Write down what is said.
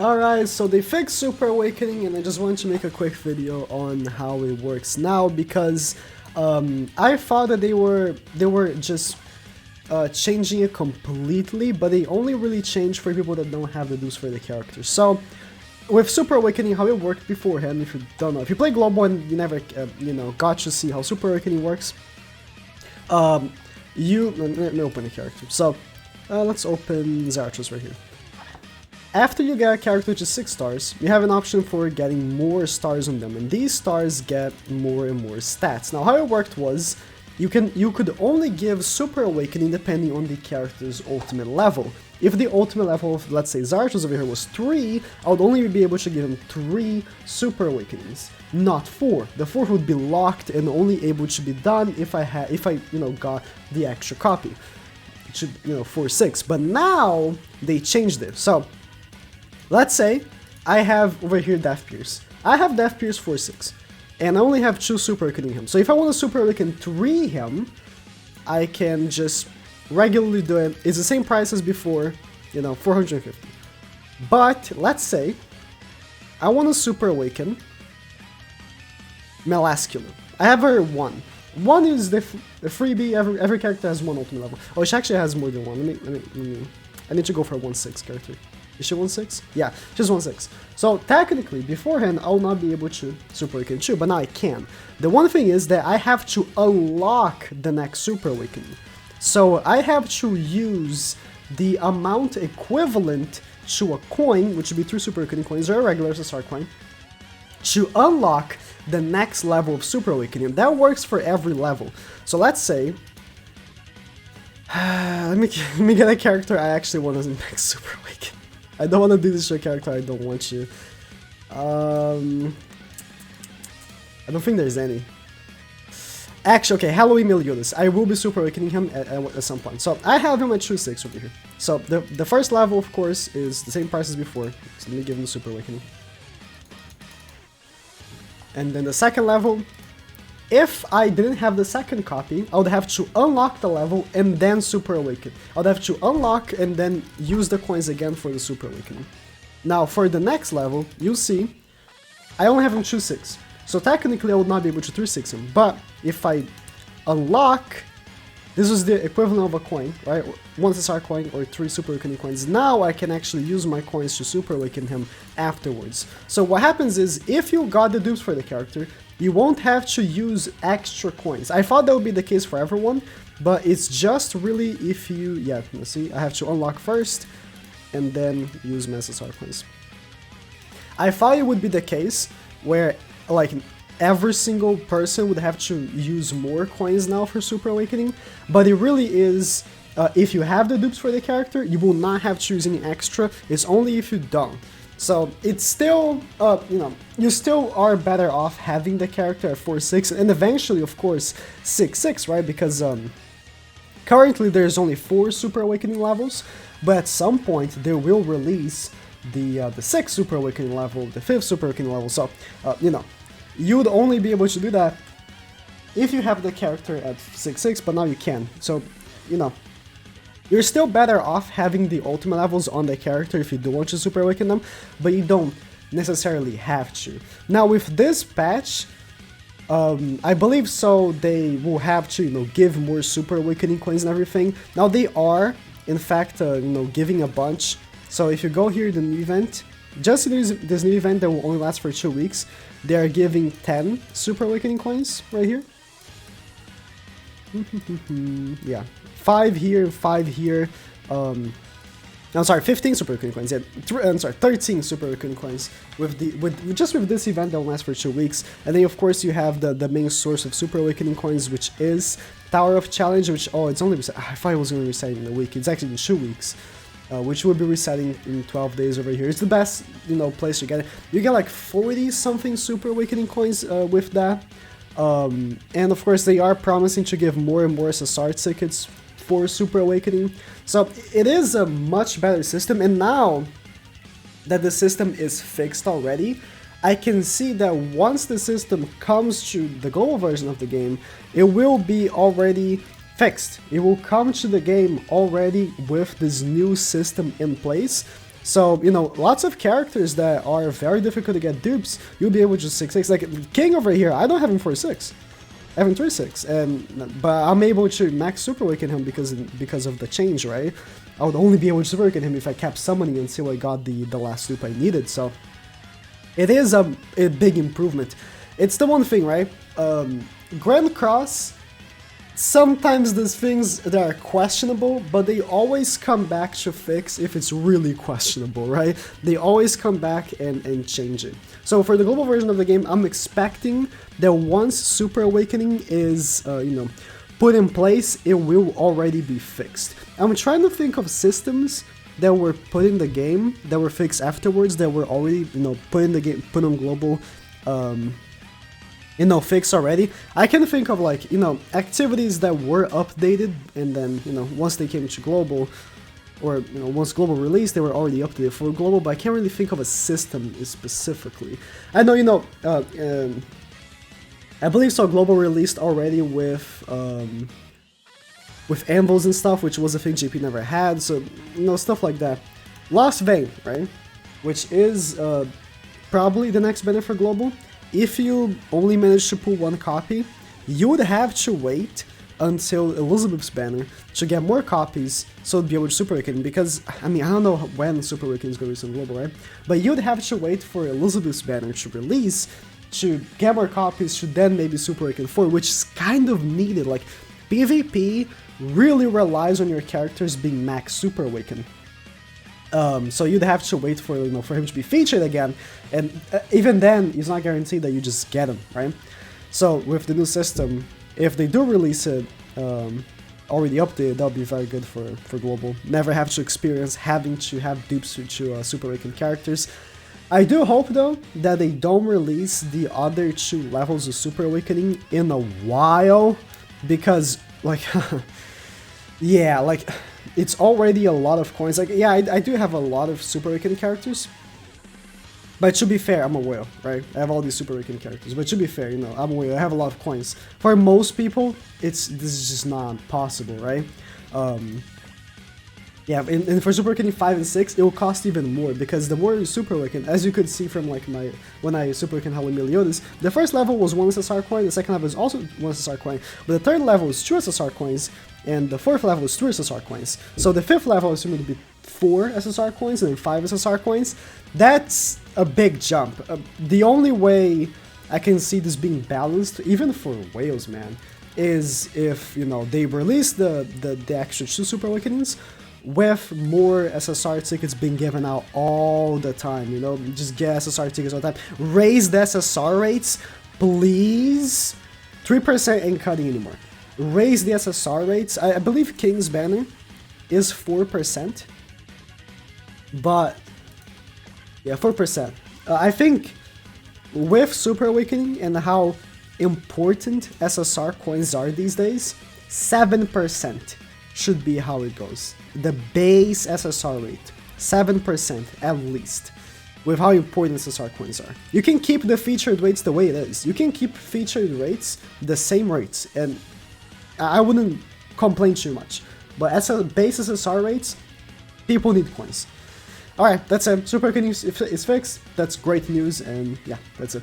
Alright, so they fixed Super Awakening, and I just wanted to make a quick video on how it works now because I thought that they were just changing it completely, but they only really changed for people that don't have the dues for the characters. So with Super Awakening, how it worked beforehand, if you don't know, if you play Global and you never got to see how Super Awakening works, let me open a character. So let's open Zarathos right here. After you get a character to 6 stars, you have an option for getting more stars on them, and these stars get more and more stats. Now how it worked was, you could only give Super Awakening depending on the character's ultimate level. If the ultimate level of, let's say, Zarathos over here was 3, I would only be able to give him 3 Super Awakenings, not 4. The 4th would be locked and only able to be done if I got the extra copy. It should, 4/6. But now they changed it. So let's say I have over here Death Pierce. I have Death Pierce 4/6, and I only have 2 Super Awakening him. So if I want to Super Awaken 3 him, I can just regularly do it. It's the same price as before, 450. But let's say I want to Super Awaken Melascula. I have her 1. 1 is the freebie. Every character has 1 ultimate level. Oh, she actually has more than 1. I need to go for a 1/6 character. Is she 1/6? Yeah, she's 1/6. So technically, beforehand, I will not be able to Super Awaken 2, but now I can. The one thing is that I have to unlock the next Super Awakening. So I have to use the amount equivalent to a coin, which would be 3 Super Awakening coins or a regular SSR coin, to unlock the next level of Super Awakening. That works for every level. So let's say, let me get a character I actually want to max Super Awakening. I don't want to do this to a character I don't want to. I don't think there's any. Actually, okay, Halloween Meliodas. I will be Super Awakening him at some point. So I have him at 2/6 over here. So the first level, of course, is the same price as before. So let me give him Super Awakening. And then the second level, if I didn't have the second copy, I would have to unlock the level and then Super Awaken. I would have to unlock and then use the coins again for the Super Awakening. Now, for the next level, you'll see, I only have him 2/6. So technically, I would not be able to 3/6 him. But if I unlock, this is the equivalent of a coin, right? 1 SSR coin or 3 Super Awakening coins. Now I can actually use my coins to Super Awaken him afterwards. So what happens is, if you got the dupes for the character, you won't have to use extra coins. I thought that would be the case for everyone, but it's just really if you, let's see, I have to unlock first and then use my SSR coins. I thought it would be the case where, like, every single person would have to use more coins now for Super Awakening, but it really is, if you have the dupes for the character, you will not have to use any extra. It's only if you don't. So it's still, you still are better off having the character at 4/6, and eventually, of course, 6/6, right? Because currently there's only 4 Super Awakening levels, but at some point they will release the 6th Super Awakening level, the 5th Super Awakening level. So you'd only be able to do that if you have the character at 6/6, but now you can. So you're still better off having the ultimate levels on the character if you do want to Super Awaken them, but you don't necessarily have to. Now with this patch, I believe so they will have to, give more Super Awakening coins and everything. Now they are, in fact, giving a bunch. So if you go here, the new event, just this new event that will only last for 2 weeks, they are giving 10 Super Awakening coins right here. Yeah. 5 here, 5 here, I'm sorry, 15 Super Awakening coins, I'm sorry, 13 Super Awakening coins with this event that will last for 2 weeks. And then of course you have the main source of Super Awakening coins, which is Tower of Challenge, which, it's only reset, I thought it was going to reset in a week, it's actually in 2 weeks. Which will be resetting in 12 days over here. It's the best, place to get it. You get like 40 something Super Awakening coins with that. And of course they are promising to give more and more SSR tickets for Super Awakening. So it is a much better system, and now that the system is fixed already, I can see that once the system comes to the global version of the game, it will be already fixed. It will come to the game already with this new system in place. So, you know, lots of characters that are very difficult to get dupes, you'll be able to just 6-6. Like, King over here, I don't have him 4-6. I have him 3-6, but I'm able to max Super Awaken him because of the change, right? I would only be able to Super Awaken him if I kept summoning until I got the last dupe I needed, so... It is a big improvement. It's the one thing, right? Grand Cross... Sometimes there's things that are questionable, but they always come back to fix if it's really questionable, right? They always come back and change it. So for the global version of the game, I'm expecting that once Super Awakening is, you know, put in place, it will already be fixed. I'm trying to think of systems that were put in the game, that were fixed afterwards, that were already, you know, put in the game, put on global, you know, fixed already. I can think of, like, you know, activities that were updated and then, you know, once they came to global, or, you know, once global released, they were already updated for global, but I can't really think of a system specifically. I know, you know, I believe so global released already with anvils and stuff, which was a thing GP never had, so, you know, stuff like that. Lost Vein, right, which is probably the next banner for global. If you only manage to pull one copy, you would have to wait until Elizabeth's banner to get more copies so it'd be able to Super Awaken, because, I mean, I don't know when Super Awaken is going to release on global, right? But you'd have to wait for Elizabeth's banner to release to get more copies to then maybe Super Awaken 4, which is kind of needed. Like, PvP really relies on your characters being max Super Awaken. So you'd have to wait for, you know, for him to be featured again, and even then, it's not guaranteed that you just get him, right? So with the new system, if they do release it already updated, that'll be very good for global. Never have to experience having to have dupes to Super Awakened characters. I do hope, though, that they don't release the other 2 levels of Super Awakening in a while, because, like, yeah, like... It's already a lot of coins. Like, yeah, I do have a lot of Super Awakened characters. But to be fair, I'm a whale, right? I have all these Super Awakened characters. But to be fair, you know, I'm a whale. I have a lot of coins. For most people, this is just not possible, right? Yeah, and for Super Awakening 5 and 6, it will cost even more, because the more you Super Awaken, as you could see from, like, when I Super Awakened Howling Meliodas, the first level was 1 SSR coin, the second level is also 1 SSR coin, but the third level is 2 SSR coins, and the fourth level is 3 SSR coins. So the fifth level is assuming to be 4 SSR coins and then 5 SSR coins. That's a big jump. The only way I can see this being balanced, even for whales, man, is if, you know, they release the extra 2 Super Awakenings with more SSR tickets being given out all the time, you know, just get SSR tickets all the time. Raise the SSR rates, please. 3% ain't cutting anymore. Raise the SSR rates. I believe King's banner is 4%, but yeah, 4%. I think with Super Awakening and how important SSR coins are these days, 7% should be how it goes. The base SSR rate, 7% at least, with how important SSR coins are. You can keep the featured rates the way it is. You can keep featured rates the same rates, and I wouldn't complain too much. But as a base SSR rates, people need coins. Alright, that's it. Super Awakening is fixed. That's great news, and yeah, that's it.